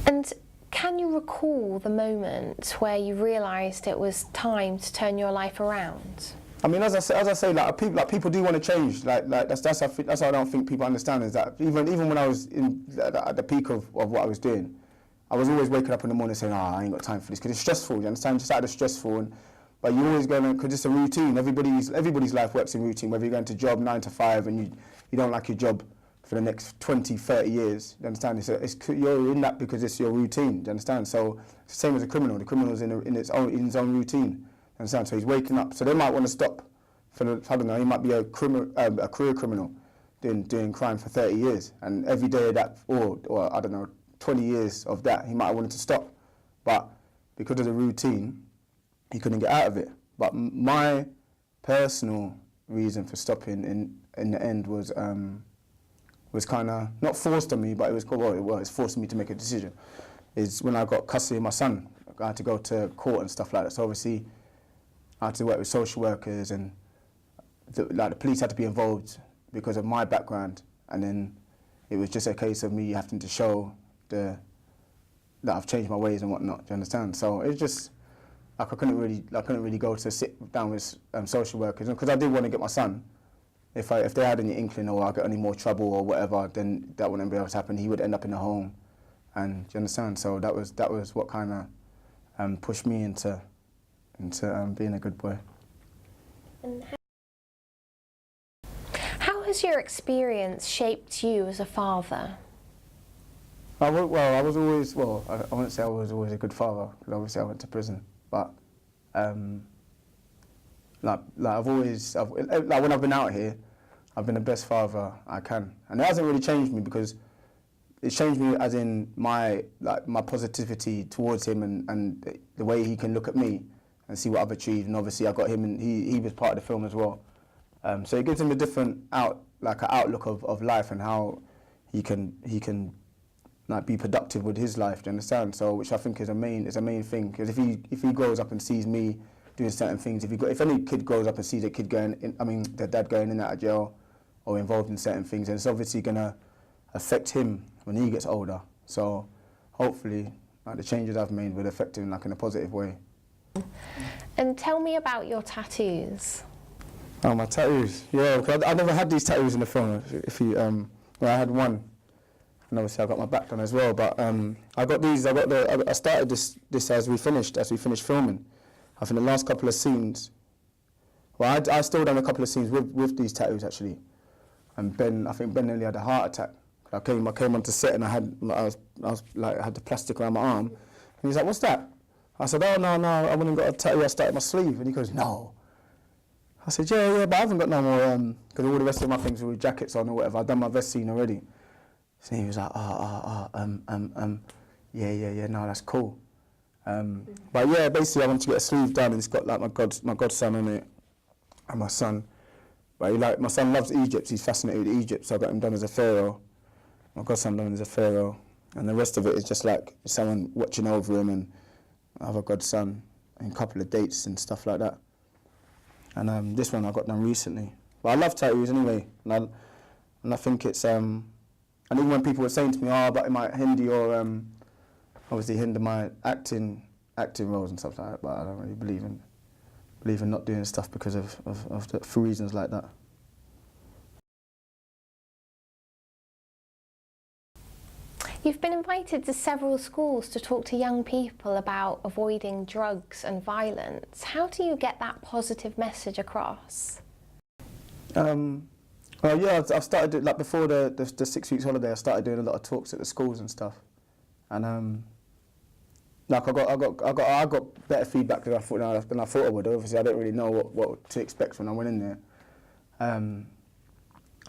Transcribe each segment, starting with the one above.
And can you recall the moment where you realised it was time to turn your life around? I mean, as I say, people do want to change. That's what I don't think people understand, is that even when I was at the peak of what I was doing, I was always waking up in the morning saying, I ain't got time for this, because it's stressful, you understand? Just out of stressful, but you're always going to, because it's a routine. Everybody's life works in routine, whether you're going to job 9 to 5 and you don't like your job for the next 20, 30 years, you understand? You're in that because it's your routine, do you understand? So it's the same as a criminal. The criminal's in his own routine, you understand? So he's waking up. So they might want to stop for I don't know, he might be a career criminal doing crime for 30 years, and every day of that, or I don't know, 20 years of that, he might have wanted to stop. But because of the routine, he couldn't get out of it. But my personal reason for stopping in the end was kind of not forced on me, but it was forcing me to make a decision. Is when I got custody of my son, I had to go to court and stuff like that. So obviously, I had to work with social workers, and the police had to be involved because of my background. And then it was just a case of me having to show that I've changed my ways and whatnot. Do you understand? So it's just like I couldn't really go to sit down with social workers, because I did want to get my son. If they had any inkling or I got any more trouble or whatever, then that wouldn't be able to happen. He would end up in a home, and do you understand? So that was what kind of pushed me into being a good boy. And how has your experience shaped you as a father? I was always, I wouldn't say I was always a good father, because obviously I went to prison, but I've always, when I've been out here, I've been the best father I can. And it hasn't really changed me, because it's changed me as in my positivity towards him, and the way he can look at me and see what I've achieved. And obviously I got him, and he was part of the film as well. So it gives him a different outlook of life, and how he can be productive with his life. Do you understand? So, which I think is a main thing, because if he grows up and sees me doing certain things, if any kid grows up and sees a kid their dad going in and out of jail or involved in certain things, then it's obviously gonna affect him when he gets older. So hopefully, the changes I've made will affect him in a positive way. And tell me about your tattoos. Oh, my tattoos. Yeah, because I never had these tattoos in the film. I had one. And obviously I got my back done as well, but I got these. I started this as we finished filming. I think the last couple of scenes. Well, I still done a couple of scenes with these tattoos actually. And I think Ben nearly had a heart attack. I came onto set, and I had the plastic around my arm, and he's like, "What's that?" I said, "Oh no, I went and got a tattoo I started my sleeve," and he goes, "No." I said, "Yeah, but I haven't got no more because all the rest of my things were with jackets on or whatever. I've done my vest scene already." So he was like, yeah, no, that's cool. But yeah, basically I wanted to get a sleeve done, and it's got like my godson on it, and my son. But my son loves Egypt, he's fascinated with Egypt, so I got him done as a pharaoh. My godson done as a pharaoh, and the rest of it is just like someone watching over him, and I have a godson, and a couple of dates and stuff like that. And this one I got done recently. But I love tattoos anyway, and I think it's and even when people were saying to me, but it might hinder your, obviously hinder my acting roles and stuff like that, but I don't really believe in not doing stuff because for reasons like that. You've been invited to several schools to talk to young people about avoiding drugs and violence. How do you get that positive message across? Well, yeah, I've started before the 6 weeks holiday. I started doing a lot of talks at the schools and stuff, and I got better feedback than I thought I would. Obviously, I didn't really know what to expect when I went in there, and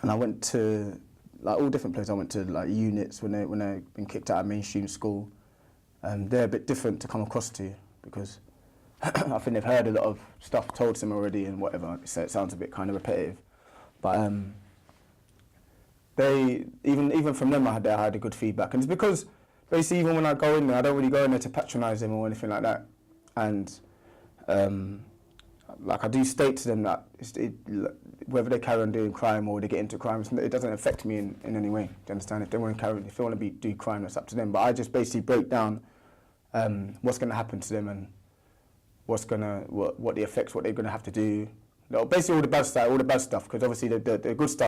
I went to all different places. I went to units when they've been kicked out of mainstream school. They're a bit different to come across to, because I think they've heard a lot of stuff told to them already and whatever, so it sounds a bit kind of repetitive. But even from them I had a good feedback, and it's because basically even when I go in there, I don't really go in there to patronise them or anything like that. And like I do state to them that whether they carry on doing crime or they get into crime, it doesn't affect me in any way. Do you understand? If they want to do crime, that's up to them. But I just basically break down what's going to happen to them and what the effects, what they're going to have to do. Basically all the bad stuff, because obviously the good stuff